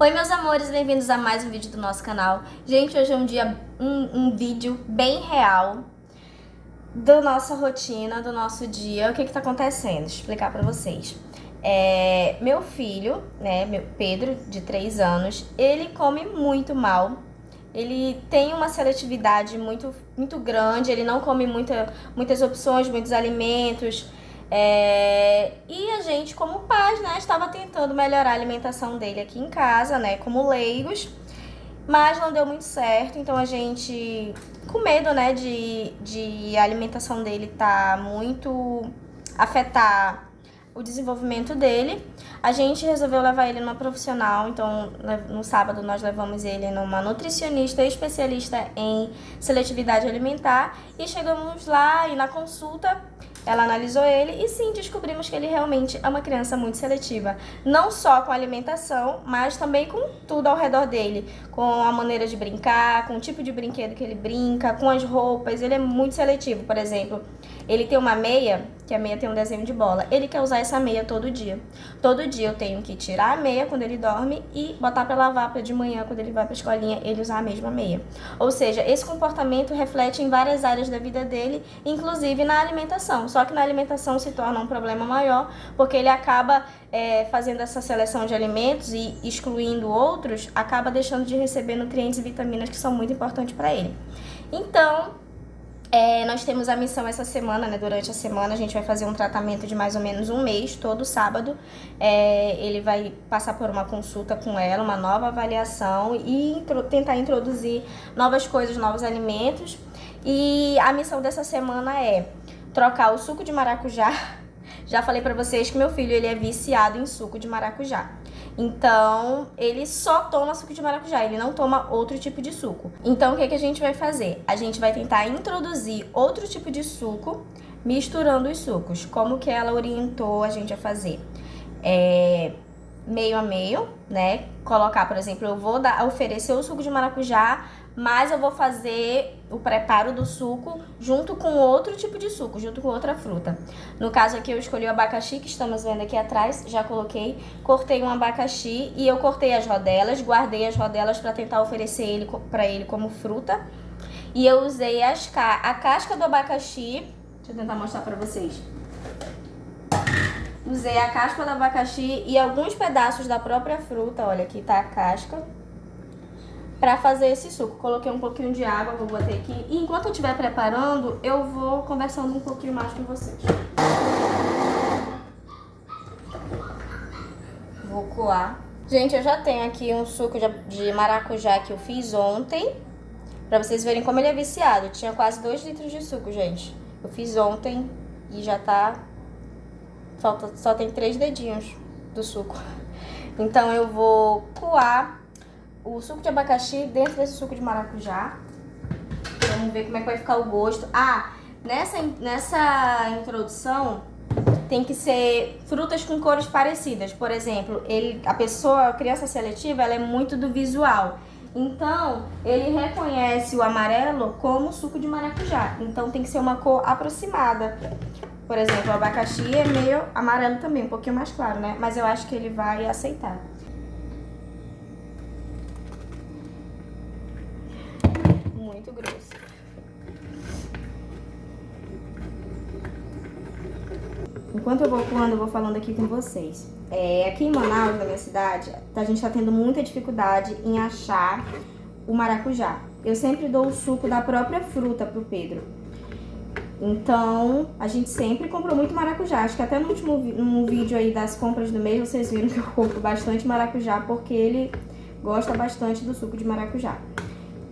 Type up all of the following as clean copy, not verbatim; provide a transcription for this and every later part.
Oi meus amores, bem-vindos a mais um vídeo do nosso canal. Gente, hoje é um vídeo bem real da nossa rotina, do nosso dia. O que tá acontecendo? Deixa eu explicar pra vocês. Meu filho, meu Pedro, de 3 anos, ele come muito mal. Ele tem uma seletividade muito grande, ele não come muitas opções, muitos alimentos. E a gente, como pais, estava tentando melhorar a alimentação dele aqui em casa, como leigos, mas não deu muito certo. Então a gente, com medo, de a alimentação dele tá muito afetar o desenvolvimento dele, a gente resolveu levar ele numa profissional. Então no sábado nós levamos ele numa nutricionista especialista em seletividade alimentar e chegamos lá e na consulta ela analisou ele e sim, descobrimos que ele realmente é uma criança muito seletiva. Não só com a alimentação, mas também com tudo ao redor dele. Com a maneira de brincar, com o tipo de brinquedo que ele brinca, com as roupas. Ele é muito seletivo. Por exemplo, ele tem uma meia, que a meia tem um desenho de bola. Ele quer usar essa meia todo dia. Todo dia eu tenho que tirar a meia quando ele dorme e botar pra lavar pra de manhã, quando ele vai pra escolinha, ele usar a mesma meia. Ou seja, esse comportamento reflete em várias áreas da vida dele, inclusive na alimentação. Só que na alimentação se torna um problema maior, porque ele acaba fazendo essa seleção de alimentos e excluindo outros, acaba deixando de receber nutrientes e vitaminas que são muito importantes para ele. Então, nós temos a missão essa semana, durante a semana a gente vai fazer um tratamento de mais ou menos um mês, todo sábado. Ele vai passar por uma consulta com ela, uma nova avaliação e tentar introduzir novas coisas, novos alimentos. E a missão dessa semana é trocar o suco de maracujá. Já falei pra vocês que meu filho ele é viciado em suco de maracujá. Então, ele só toma suco de maracujá, ele não toma outro tipo de suco. Então, o que a gente vai fazer? A gente vai tentar introduzir outro tipo de suco, misturando os sucos. Como que ela orientou a gente a fazer? Meio a meio, Colocar, por exemplo, eu vou oferecer o suco de maracujá, mas eu vou fazer o preparo do suco junto com outro tipo de suco, junto com outra fruta. No caso aqui eu escolhi o abacaxi, que estamos vendo aqui atrás, já coloquei, cortei um abacaxi e eu cortei as rodelas, guardei as rodelas para tentar oferecer para ele como fruta. E eu usei a casca do abacaxi, deixa eu tentar mostrar para vocês. Usei a casca do abacaxi e alguns pedaços da própria fruta, olha, aqui tá a casca, pra fazer esse suco. Coloquei um pouquinho de água, vou botar aqui. E enquanto eu estiver preparando, eu vou conversando um pouquinho mais com vocês. Vou coar. Gente, eu já tenho aqui um suco de maracujá que eu fiz ontem, pra vocês verem como ele é viciado. Tinha quase 2 litros de suco, gente. Eu fiz ontem e já tá... Só tem 3 dedinhos do suco. Então eu vou coar o suco de abacaxi dentro desse suco de maracujá. Vamos ver como é que vai ficar o gosto. Nessa introdução tem que ser frutas com cores parecidas. Por exemplo, a criança seletiva, ela é muito do visual. Então, ele reconhece o amarelo como suco de maracujá. Então tem que ser uma cor aproximada. Por exemplo, o abacaxi é meio amarelo também, um pouquinho mais claro, Mas eu acho que ele vai aceitar. Muito grosso. Enquanto eu vou coando, eu vou falando aqui com vocês. Aqui em Manaus, na minha cidade, a gente tá tendo muita dificuldade em achar o maracujá. Eu sempre dou o suco da própria fruta pro Pedro. Então, a gente sempre comprou muito maracujá. Acho que até no último vídeo aí das compras do mês, vocês viram que eu compro bastante maracujá, porque ele gosta bastante do suco de maracujá.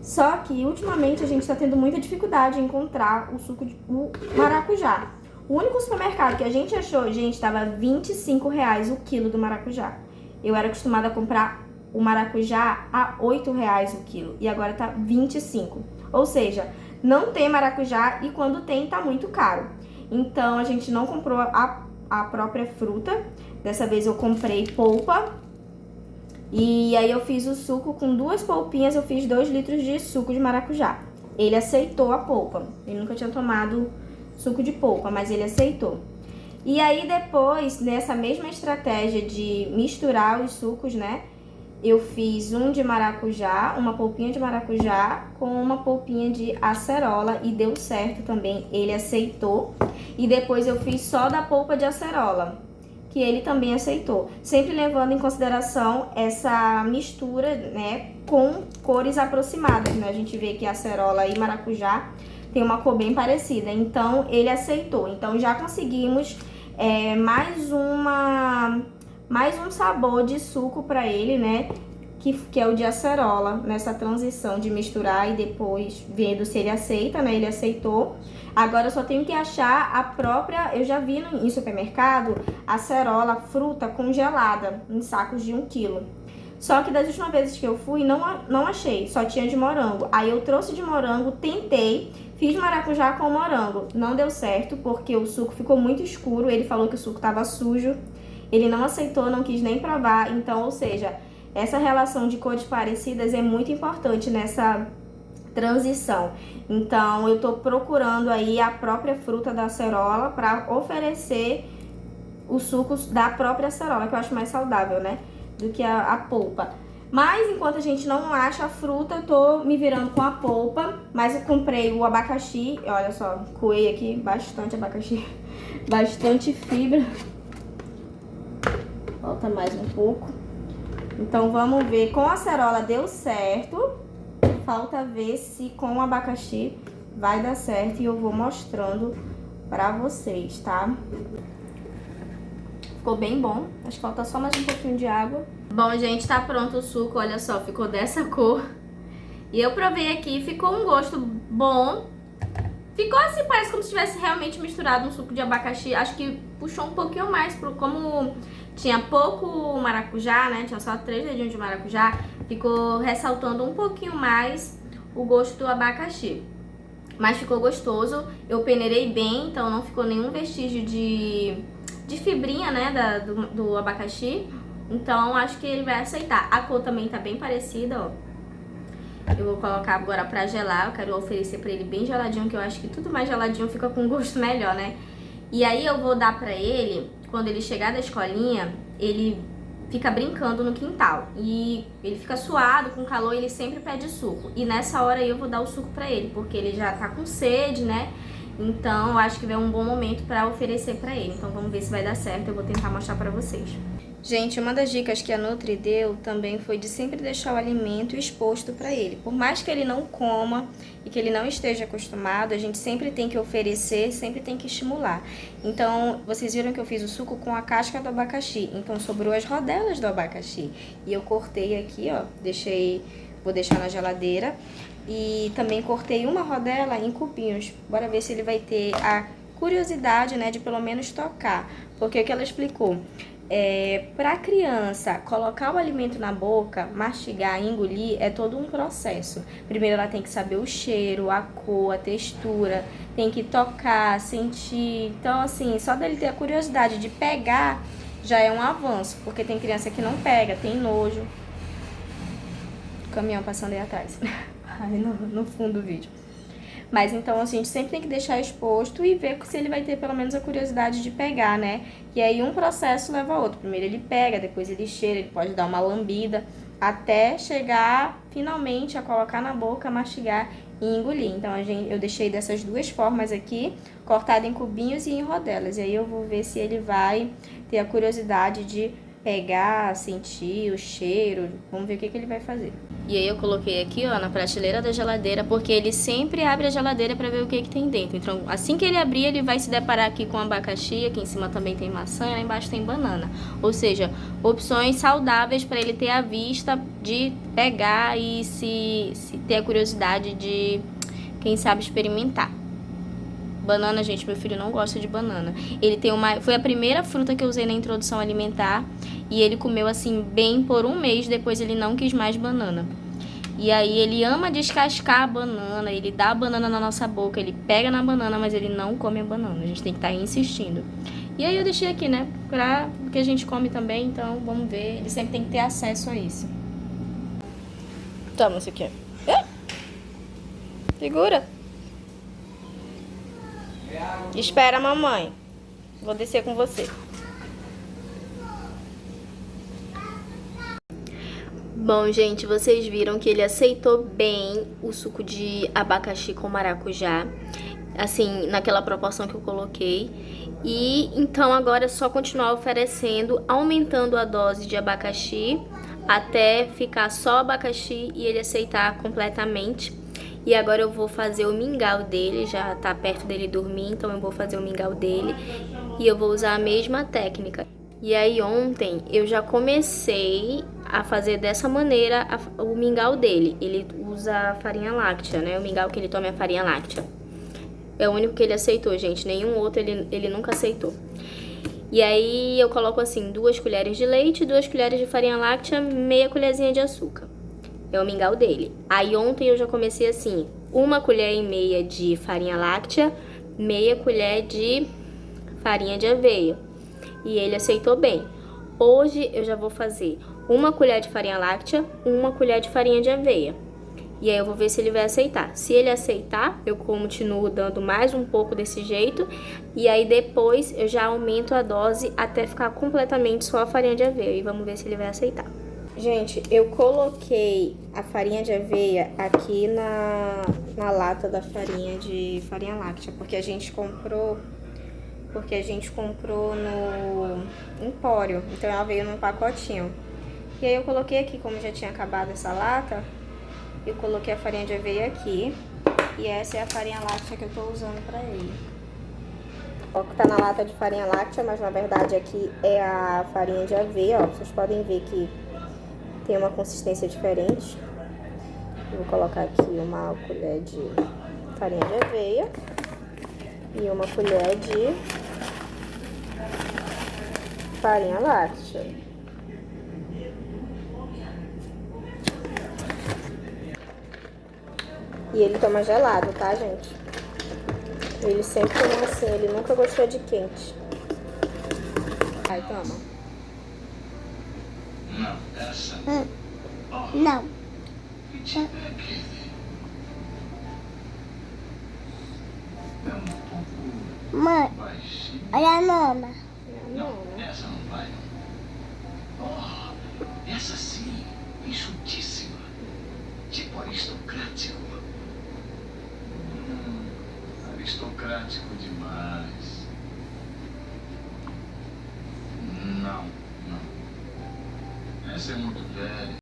Só que, ultimamente, a gente tá tendo muita dificuldade em encontrar o maracujá. O único supermercado que a gente achou, gente, tava R$25 o quilo do maracujá. Eu era acostumada a comprar o maracujá a R$8 o quilo, e agora tá 25. Ou seja, não tem maracujá e quando tem tá muito caro. Então a gente não comprou a própria fruta. Dessa vez eu comprei polpa. E aí eu fiz o suco com 2 polpinhas, eu fiz 2 litros de suco de maracujá. Ele aceitou a polpa. Ele nunca tinha tomado suco de polpa, mas ele aceitou. E aí depois, nessa mesma estratégia de misturar os sucos, eu fiz um de maracujá, uma polpinha de maracujá com uma polpinha de acerola e deu certo também, ele aceitou. E depois eu fiz só da polpa de acerola, que ele também aceitou. Sempre levando em consideração essa mistura, né, com cores aproximadas, né? A gente vê que acerola e maracujá tem uma cor bem parecida, então ele aceitou. Então já conseguimos mais um sabor de suco para ele, né? Que é o de acerola, nessa transição de misturar e depois vendo se ele aceita, né? Ele aceitou. Agora eu só tenho que achar a própria... Eu já vi em supermercado acerola, fruta congelada, em sacos de 1 quilo. Só que das últimas vezes que eu fui, não achei, só tinha de morango. Aí eu trouxe de morango, tentei, fiz maracujá com morango. Não deu certo, porque o suco ficou muito escuro, ele falou que o suco estava sujo. Ele não aceitou, não quis nem provar, então, ou seja, essa relação de cores parecidas é muito importante nessa transição. Então, eu tô procurando aí a própria fruta da acerola para oferecer os sucos da própria acerola, que eu acho mais saudável, né, do que a polpa. Mas enquanto a gente não acha a fruta, eu tô me virando com a polpa. Mas eu comprei o abacaxi, olha só, coei aqui bastante abacaxi, bastante fibra. Falta mais um pouco. Então vamos ver, com a acerola deu certo. Falta ver se com o abacaxi vai dar certo e eu vou mostrando pra vocês, tá? Ficou bem bom, acho que falta só mais um pouquinho de água. Bom, gente, tá pronto o suco, olha só, ficou dessa cor. E eu provei aqui, ficou um gosto bom. Ficou assim, parece como se tivesse realmente misturado um suco de abacaxi. Acho que puxou um pouquinho mais, como tinha pouco maracujá, né? Tinha só 3 dedinhos de maracujá. Ficou ressaltando um pouquinho mais o gosto do abacaxi. Mas ficou gostoso. Eu peneirei bem, então não ficou nenhum vestígio de fibrinha, né? Do abacaxi. Então acho que ele vai aceitar. A cor também tá bem parecida, ó. Eu vou colocar agora pra gelar, eu quero oferecer pra ele bem geladinho, que eu acho que tudo mais geladinho fica com gosto melhor, né? E aí eu vou dar pra ele, quando ele chegar da escolinha, ele fica brincando no quintal. E ele fica suado, com calor, e ele sempre pede suco. E nessa hora aí eu vou dar o suco pra ele, porque ele já tá com sede, né? Então eu acho que é um bom momento pra oferecer pra ele. Então vamos ver se vai dar certo, eu vou tentar mostrar pra vocês. Gente, uma das dicas que a Nutri deu também foi de sempre deixar o alimento exposto para ele. Por mais que ele não coma e que ele não esteja acostumado, a gente sempre tem que oferecer, sempre tem que estimular. Então, vocês viram que eu fiz o suco com a casca do abacaxi. Então, sobrou as rodelas do abacaxi. E eu cortei aqui, ó, vou deixar na geladeira. E também cortei uma rodela em cubinhos. Bora ver se ele vai ter a curiosidade, né, de pelo menos tocar. Porque o que ela explicou... para criança colocar o alimento na boca, mastigar, engolir, é todo um processo. Primeiro ela tem que saber o cheiro, a cor, a textura, tem que tocar, sentir. Então assim, só dele ter a curiosidade de pegar já é um avanço, porque tem criança que não pega, tem nojo. O caminhão passando aí atrás, aí no fundo do vídeo. Mas então a gente sempre tem que deixar exposto e ver se ele vai ter pelo menos a curiosidade de pegar, né? E aí um processo leva a outro. Primeiro ele pega, depois ele cheira, ele pode dar uma lambida, até chegar finalmente a colocar na boca, mastigar e engolir. Então eu deixei dessas duas formas aqui, cortado em cubinhos e em rodelas. E aí eu vou ver se ele vai ter a curiosidade de pegar, sentir o cheiro. Vamos ver o que ele vai fazer. E aí eu coloquei aqui, ó, na prateleira da geladeira, porque ele sempre abre a geladeira pra ver o que tem dentro. Então, assim que ele abrir, ele vai se deparar aqui com abacaxi, aqui em cima também tem maçã e lá embaixo tem banana. Ou seja, opções saudáveis pra ele ter a vista de pegar e se ter a curiosidade de, quem sabe, experimentar. Banana, gente, meu filho não gosta de banana. Ele tem foi a primeira fruta que eu usei na introdução alimentar e ele comeu assim bem por 1 mês, depois ele não quis mais banana. E aí ele ama descascar a banana, ele dá a banana na nossa boca, ele pega na banana, mas ele não come a banana. A gente tem que estar insistindo. E aí eu deixei aqui, né, pra que a gente come também, então vamos ver. Ele sempre tem que ter acesso a isso. Toma isso aqui. Segura. Espera, mamãe. Vou descer com você. Bom, gente, vocês viram que ele aceitou bem o suco de abacaxi com maracujá, assim, naquela proporção que eu coloquei. E então agora é só continuar oferecendo, aumentando a dose de abacaxi até ficar só abacaxi e ele aceitar completamente. E agora eu vou fazer o mingau dele, já tá perto dele dormir, então eu vou fazer o mingau dele e eu vou usar a mesma técnica. E aí ontem eu já comecei a fazer dessa maneira o mingau dele. Ele usa farinha láctea, né? O mingau que ele toma é farinha láctea. É o único que ele aceitou, gente. Nenhum outro ele nunca aceitou. E aí eu coloco assim 2 colheres de leite, 2 colheres de farinha láctea, meia colherzinha de açúcar. É o mingau dele. Aí ontem eu já comecei assim, 1 colher e meia de farinha láctea, meia colher de farinha de aveia. E ele aceitou bem. Hoje eu já vou fazer 1 colher de farinha láctea, 1 colher de farinha de aveia. E aí eu vou ver se ele vai aceitar. Se ele aceitar, eu continuo dando mais um pouco desse jeito. E aí depois eu já aumento a dose até ficar completamente só a farinha de aveia. E vamos ver se ele vai aceitar. Gente, eu coloquei a farinha de aveia aqui na lata da farinha de farinha láctea. Porque a gente comprou no Empório. Então ela veio num pacotinho. E aí eu coloquei aqui, como já tinha acabado essa lata, eu coloquei a farinha de aveia aqui. E essa é a farinha láctea que eu tô usando pra ele. Ó, que tá na lata de farinha láctea, mas na verdade aqui é a farinha de aveia, ó. Vocês podem ver que tem uma consistência diferente. Eu vou colocar aqui 1 colher de farinha de aveia e 1 colher de farinha láctea. E ele toma gelado, tá, gente? Ele sempre tomou assim, ele nunca gostou de quente. Aí, toma. Não. Mãe, olha a nona. Não, essa não vai. Oh, essa sim, enxutíssima. Tipo aristocrático. Aristocrático demais. Não. Essa é muito